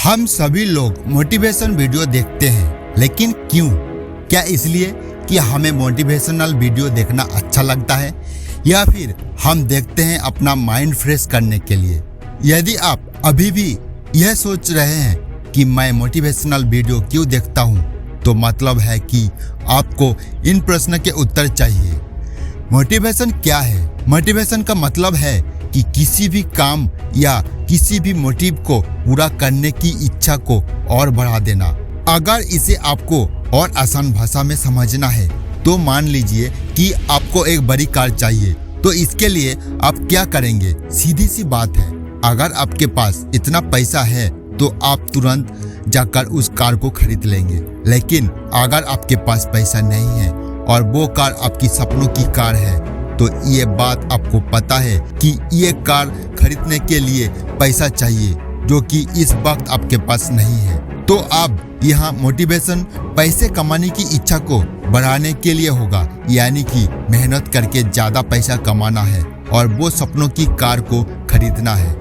हम सभी लोग मोटिवेशन वीडियो देखते हैं, लेकिन क्यों? क्या इसलिए कि हमें मोटिवेशनल वीडियो देखना अच्छा लगता है, या फिर हम देखते हैं अपना माइंड फ्रेश करने के लिए? यदि आप अभी भी यह सोच रहे हैं कि मैं मोटिवेशनल वीडियो क्यों देखता हूँ, तो मतलब है कि आपको इन प्रश्न के उत्तर चाहिए। मोटिवेशन क्या है? मोटिवेशन का मतलब है कि किसी भी काम या किसी भी मोटिव को पूरा करने की इच्छा को और बढ़ा देना। अगर इसे आपको और आसान भाषा में समझना है तो मान लीजिए कि आपको एक बड़ी कार चाहिए, तो इसके लिए आप क्या करेंगे? सीधी सी बात है, अगर आपके पास इतना पैसा है तो आप तुरंत जाकर उस कार को खरीद लेंगे। लेकिन अगर आपके पास पैसा नहीं है और वो कार आपकी सपनों की कार है, तो ये बात आपको पता है कि ये कार खरीदने के लिए पैसा चाहिए, जो कि इस वक्त आपके पास नहीं है। तो अब यहाँ मोटिवेशन पैसे कमाने की इच्छा को बढ़ाने के लिए होगा, यानी कि मेहनत करके ज्यादा पैसा कमाना है और वो सपनों की कार को खरीदना है।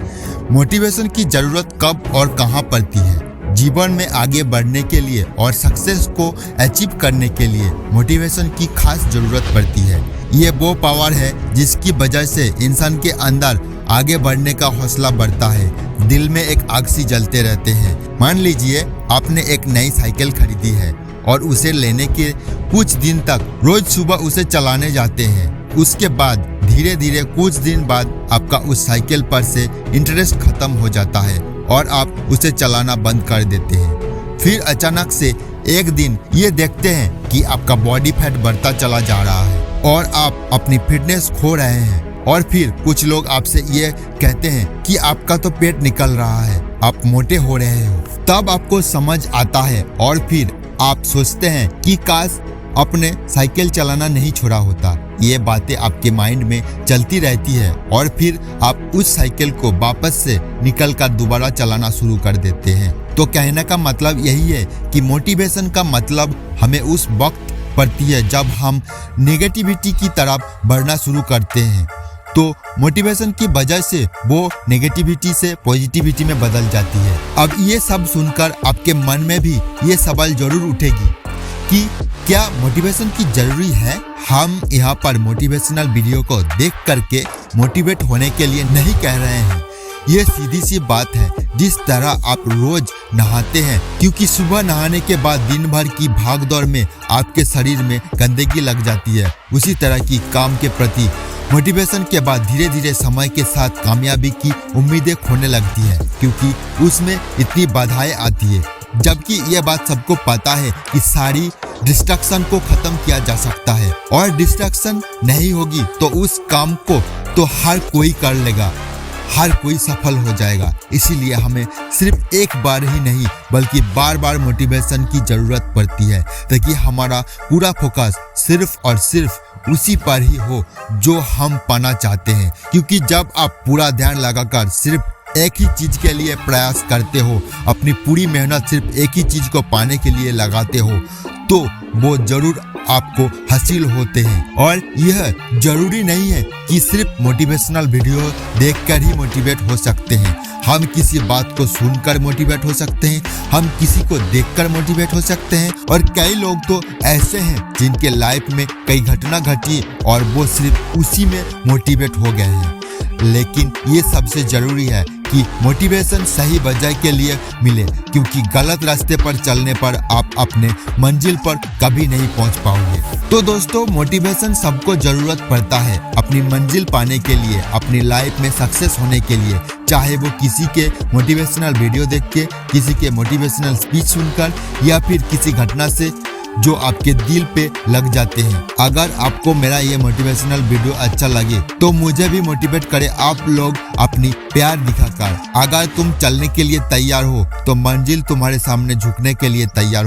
मोटिवेशन की जरूरत कब और कहाँ पड़ती है? जीवन में आगे बढ़ने के लिए और सक्सेस को अचीव करने के लिए मोटिवेशन की खास जरूरत पड़ती है। ये वो पावर है जिसकी वजह से इंसान के अंदर आगे बढ़ने का हौसला बढ़ता है। दिल में एक आग सी जलते रहते हैं। मान लीजिए आपने एक नई साइकिल खरीदी है और उसे लेने के कुछ दिन तक रोज सुबह उसे चलाने जाते हैं। उसके बाद धीरे धीरे कुछ दिन बाद आपका उस साइकिल पर से इंटरेस्ट खत्म हो जाता है और आप उसे चलाना बंद कर देते हैं। फिर अचानक से एक दिन ये देखते हैं कि आपका बॉडी फैट बढ़ता चला जा रहा है और आप अपनी फिटनेस खो रहे हैं। और फिर कुछ लोग आपसे ये कहते हैं कि आपका तो पेट निकल रहा है, आप मोटे हो रहे हो। तब आपको समझ आता है और फिर आप सोचते हैं कि काश अपने साइकिल चलाना नहीं छोड़ा होता। ये बातें आपके माइंड में चलती रहती है और फिर आप उस साइकिल को वापस से निकलकर दोबारा चलाना शुरू कर देते हैं। तो कहने का मतलब यही है कि मोटिवेशन का मतलब हमें उस वक्त पड़ती है जब हम नेगेटिविटी की तरफ बढ़ना शुरू करते हैं। तो मोटिवेशन की वजह से वो नेगेटिविटी से पॉजिटिविटी में बदल जाती है। अब ये सब सुनकर आपके मन में भी ये सवाल जरूर उठेगी कि क्या मोटिवेशन की जरूरी है? हम यहाँ पर मोटिवेशनल वीडियो को देख करके मोटिवेट होने के लिए नहीं कह रहे हैं। ये सीधी सी बात है, जिस तरह आप रोज नहाते हैं, क्योंकि सुबह नहाने के बाद दिन भर की भागदौड़ में आपके शरीर में गंदगी लग जाती है, उसी तरह की काम के प्रति मोटिवेशन के बाद धीरे धीरे समय के साथ कामयाबी की उम्मीदें खोने लगती है, क्योंकि उसमें इतनी बाधाएं आती है। जबकि ये बात सबको पता है कि सारी डिस्ट्रैक्शन को खत्म किया जा सकता है, और डिस्ट्रैक्शन नहीं होगी तो उस काम को तो हर कोई कर लेगा, हर कोई सफल हो जाएगा। इसीलिए हमें सिर्फ एक बार ही नहीं बल्कि बार बार मोटिवेशन की जरूरत पड़ती है, ताकि हमारा पूरा फोकस सिर्फ और सिर्फ उसी पर ही हो जो हम पाना चाहते हैं। क्योंकि जब आप पूरा ध्यान लगाकर सिर्फ एक ही चीज के लिए प्रयास करते हो, अपनी पूरी मेहनत सिर्फ एक ही चीज को पाने के लिए लगाते हो, तो वो जरूर आपको हासिल होते हैं। और यह जरूरी नहीं है कि सिर्फ मोटिवेशनल वीडियो देखकर ही मोटिवेट हो सकते हैं। हम किसी बात को सुनकर मोटिवेट हो सकते हैं, हम किसी को देखकर मोटिवेट हो सकते हैं, और कई लोग तो ऐसे हैं जिनके लाइफ में कई घटना घटी और वो सिर्फ उसी में मोटिवेट हो गए हैं। लेकिन ये सबसे जरूरी है कि मोटिवेशन सही वजह के लिए मिले, क्योंकि गलत रास्ते पर चलने पर आप अपने मंजिल पर कभी नहीं पहुंच पाओगे। तो दोस्तों, मोटिवेशन सबको जरूरत पड़ता है अपनी मंजिल पाने के लिए, अपनी लाइफ में सक्सेस होने के लिए, चाहे वो किसी के मोटिवेशनल वीडियो देख के, किसी के मोटिवेशनल स्पीच सुनकर, या फिर किसी घटना से जो आपके दिल पे लग जाते हैं। अगर आपको मेरा ये मोटिवेशनल वीडियो अच्छा लगे तो मुझे भी मोटिवेट करे आप लोग अपनी प्यार दिखाकर। अगर तुम चलने के लिए तैयार हो तो मंजिल तुम्हारे सामने झुकने के लिए तैयार हो।